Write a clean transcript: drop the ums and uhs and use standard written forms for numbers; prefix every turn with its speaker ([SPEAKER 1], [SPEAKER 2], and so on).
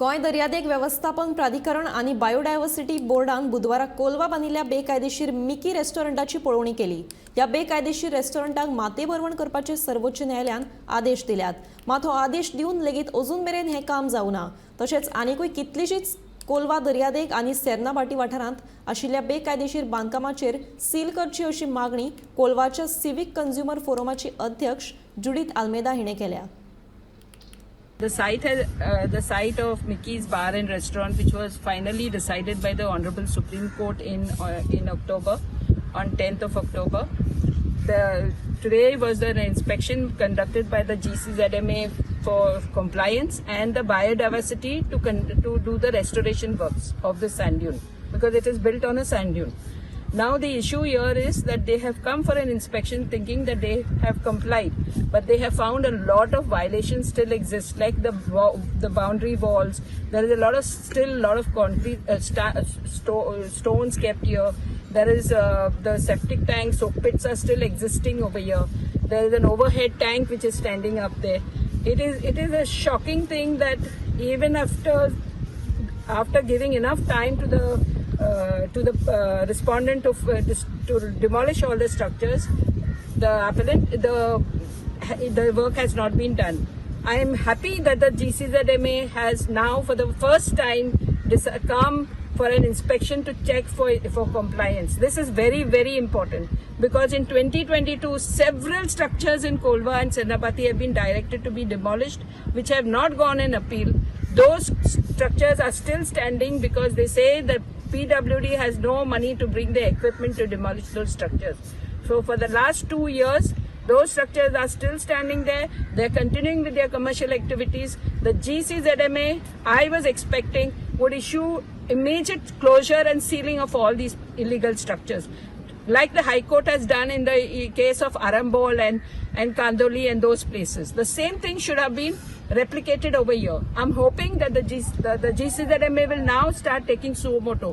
[SPEAKER 1] गोंय दर्यादेग वेवस्थापन प्राधिकरण आणि बायोडायव्हर्सिटी बोर्डान बुधवाराक कोलवा बांदिल्ल्या बेकायदेशीर मिकी रेस्टॉरंटाची पळोवणी केली। या बेकायदेशीर रेस्टॉरंटाक माते भरवण करपाचे सर्वोच्च न्यायालयान आदेश दिल्यात। मात हो आदेश दिवन लेगीत अजून मेरेन हे काम जावना। तशेंच आनीकूय कितलीशीच कोलवा दर्यादेग आणि सेर्नाबाटी वाठारांत आशिल्ल्या बेकायदेशीर बांदकामाचेर सील करची अशी मागणी कोलवाच्या सिविक कंझ्युमर फोरमाची अध्यक्ष जुडिथ आल्मेदा हिणे केल्या।
[SPEAKER 2] The site of Mickey's Bar and Restaurant, which was finally decided by the Honorable Supreme Court in October, on 10th of October. Today was an inspection conducted by the GCZMA for compliance and the biodiversity to do the restoration works of the sand dune, because it is built on a sand dune. Now the issue here is that they have come for an inspection thinking that they have complied, but they have found a lot of violations still exist, like the boundary walls. There is still a lot of concrete stones kept here. There is the septic tank, soak pits are still existing over here. There is an overhead tank which is standing up there. It is a shocking thing that even after giving enough time to the respondent to demolish all the structures, the work has not been done. I am happy that the GCZMA has now for the first time come for an inspection to check for compliance. This is very, very important, because in 2022 several structures in Colva and Serenapati have been directed to be demolished, which have not gone in appeal. Those structures are still standing because they say that PWD has no money to bring the equipment to demolish those structures. So for the last 2 years, those structures are still standing there. They're continuing with their commercial activities. The GCZMA, I was expecting, would issue immediate closure and sealing of all these illegal structures, like the High Court has done in the case of Arambol and Kandoli and those places. The same thing should have been replicated over here. I'm hoping that the GCZMA will now start taking suo moto.